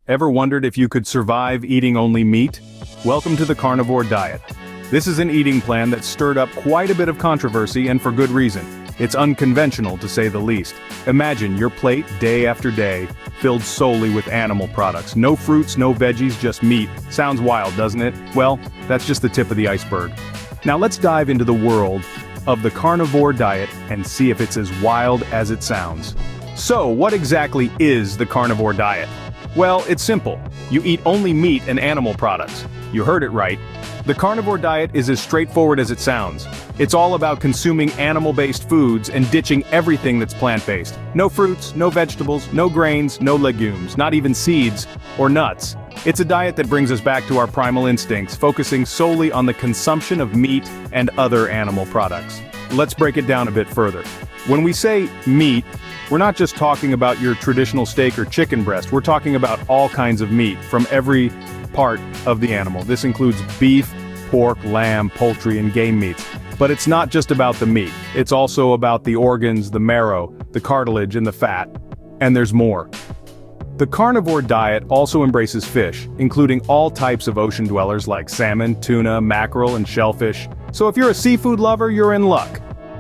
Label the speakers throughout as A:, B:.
A: Ever wondered if you could survive eating only meat? Welcome to the carnivore diet. This is an eating plan that stirred up quite a bit of controversy, and for good reason. It's unconventional to say the least. Imagine your plate day after day, filled solely with animal products. No fruits, no veggies, just meat. Sounds wild, doesn't it? Well, that's just the tip of the iceberg. Now let's dive into the world of the carnivore diet and see if it's as wild as it sounds. So, what exactly is the carnivore diet? Well, it's simple. You eat only meat and animal products. You heard it right. The carnivore diet is as straightforward as it sounds. It's all about consuming animal-based foods and ditching everything that's plant-based. No fruits, no vegetables, no grains, no legumes, not even seeds or nuts. It's a diet that brings us back to our primal instincts, focusing solely on the consumption of meat and other animal products. Let's break it down a bit further. When we say meat, we're not just talking about your traditional steak or chicken breast. We're talking about all kinds of meat from every part of the animal. This includes beef, pork, lamb, poultry, and game meats. But it's not just about the meat. It's also about the organs, the marrow, the cartilage, and the fat. And there's more. The carnivore diet also embraces fish, including all types of ocean dwellers like salmon, tuna, mackerel, and shellfish. So if you're a seafood lover, you're in luck.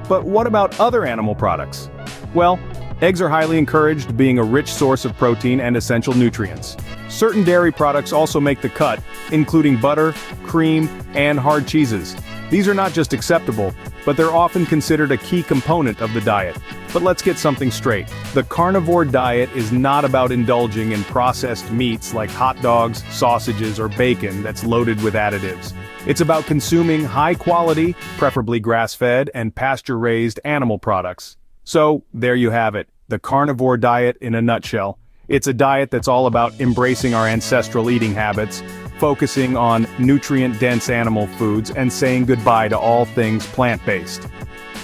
A: But what about other animal products? Well, eggs are highly encouraged, being a rich source of protein and essential nutrients. Certain dairy products also make the cut, including butter, cream, and hard cheeses. These are not just acceptable, but they're often considered a key component of the diet. But let's get something straight. The carnivore diet is not about indulging in processed meats like hot dogs, sausages, or bacon that's loaded with additives. It's about consuming high-quality, preferably grass-fed and pasture-raised animal products. So, there you have it, the carnivore diet in a nutshell. It's a diet that's all about embracing our ancestral eating habits, focusing on nutrient-dense animal foods, and saying goodbye to all things plant-based.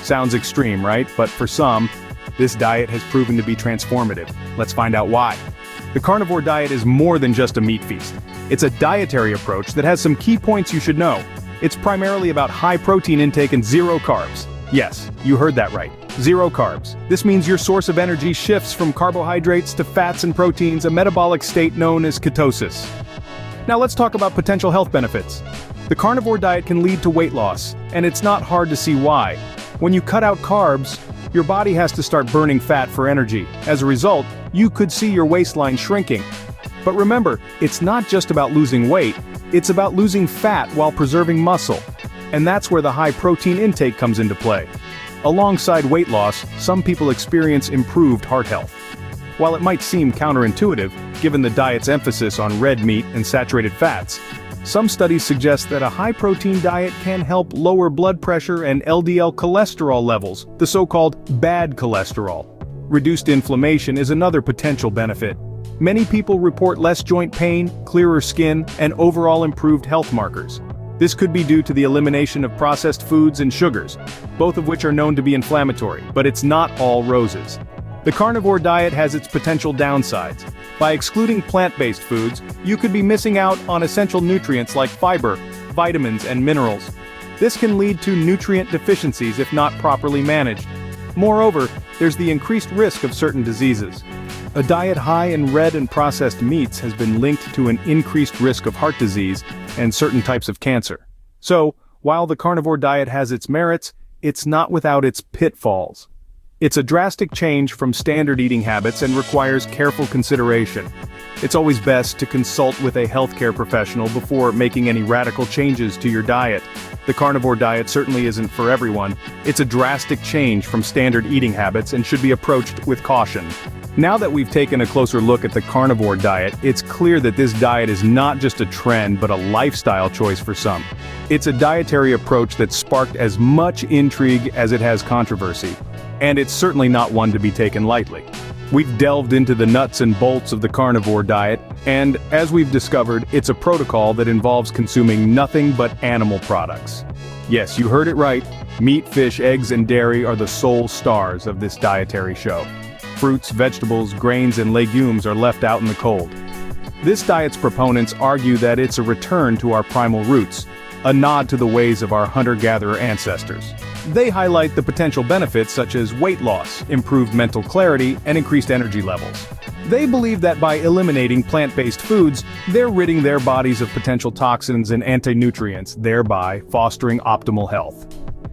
A: Sounds extreme, right? But for some, this diet has proven to be transformative. Let's find out why. The carnivore diet is more than just a meat feast. It's a dietary approach that has some key points you should know. It's primarily about high protein intake and zero carbs. Yes, you heard that right. Zero carbs. This means your source of energy shifts from carbohydrates to fats and proteins, a metabolic state known as ketosis. Now let's talk about potential health benefits. The carnivore diet can lead to weight loss, and it's not hard to see why. When you cut out carbs, your body has to start burning fat for energy. As a result, you could see your waistline shrinking. But remember, it's not just about losing weight, it's about losing fat while preserving muscle. And that's where the high protein intake comes into play. Alongside weight loss, some people experience improved heart health. While it might seem counterintuitive, given the diet's emphasis on red meat and saturated fats, some studies suggest that a high-protein diet can help lower blood pressure and LDL cholesterol levels, the so-called bad cholesterol. Reduced inflammation is another potential benefit. Many people report less joint pain, clearer skin, and overall improved health markers. This could be due to the elimination of processed foods and sugars, both of which are known to be inflammatory, but it's not all roses. The carnivore diet has its potential downsides. By excluding plant-based foods, you could be missing out on essential nutrients like fiber, vitamins, and minerals. This can lead to nutrient deficiencies if not properly managed. Moreover, there's the increased risk of certain diseases. A diet high in red and processed meats has been linked to an increased risk of heart disease and certain types of cancer. So, while the carnivore diet has its merits, it's not without its pitfalls. It's a drastic change from standard eating habits and requires careful consideration. It's always best to consult with a healthcare professional before making any radical changes to your diet. The carnivore diet certainly isn't for everyone. It's a drastic change from standard eating habits and should be approached with caution. Now that we've taken a closer look at the carnivore diet, it's clear that this diet is not just a trend but a lifestyle choice for some. It's a dietary approach that sparked as much intrigue as it has controversy. And it's certainly not one to be taken lightly. We've delved into the nuts and bolts of the carnivore diet, and as we've discovered, it's a protocol that involves consuming nothing but animal products. Yes, you heard it right. Meat, fish, eggs, and dairy are the sole stars of this dietary show. Fruits, vegetables, grains, and legumes are left out in the cold. This diet's proponents argue that it's a return to our primal roots, a nod to the ways of our hunter-gatherer ancestors. They highlight the potential benefits such as weight loss, improved mental clarity, and increased energy levels. They believe that by eliminating plant-based foods, they're ridding their bodies of potential toxins and anti-nutrients, thereby fostering optimal health.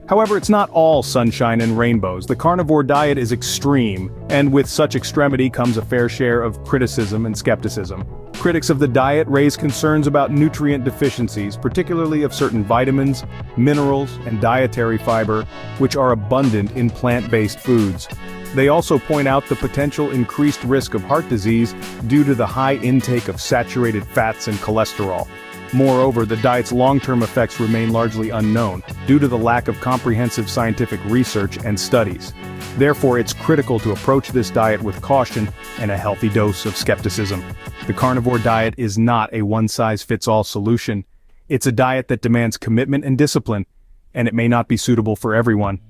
A: However, it's not all sunshine and rainbows. The carnivore diet is extreme, and with such extremity comes a fair share of criticism and skepticism. Critics of the diet raise concerns about nutrient deficiencies, particularly of certain vitamins, minerals, and dietary fiber, which are abundant in plant-based foods. They also point out the potential increased risk of heart disease due to the high intake of saturated fats and cholesterol. Moreover, the diet's long-term effects remain largely unknown, due to the lack of comprehensive scientific research and studies. Therefore, it's critical to approach this diet with caution and a healthy dose of skepticism. The carnivore diet is not a one-size-fits-all solution. It's a diet that demands commitment and discipline, and it may not be suitable for everyone.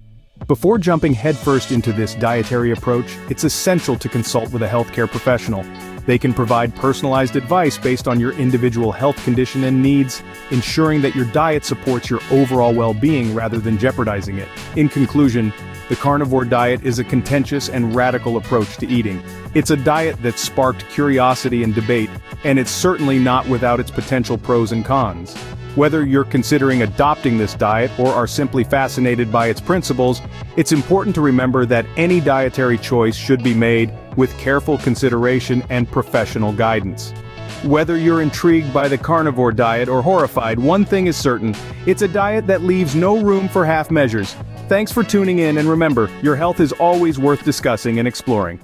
A: Before jumping headfirst into this dietary approach, it's essential to consult with a healthcare professional. They can provide personalized advice based on your individual health condition and needs, ensuring that your diet supports your overall well-being rather than jeopardizing it. In conclusion, the carnivore diet is a contentious and radical approach to eating. It's a diet that sparked curiosity and debate, and it's certainly not without its potential pros and cons. Whether you're considering adopting this diet or are simply fascinated by its principles, it's important to remember that any dietary choice should be made with careful consideration and professional guidance. Whether you're intrigued by the carnivore diet or horrified, one thing is certain: it's a diet that leaves no room for half measures. Thanks for tuning in, and remember, your health is always worth discussing and exploring.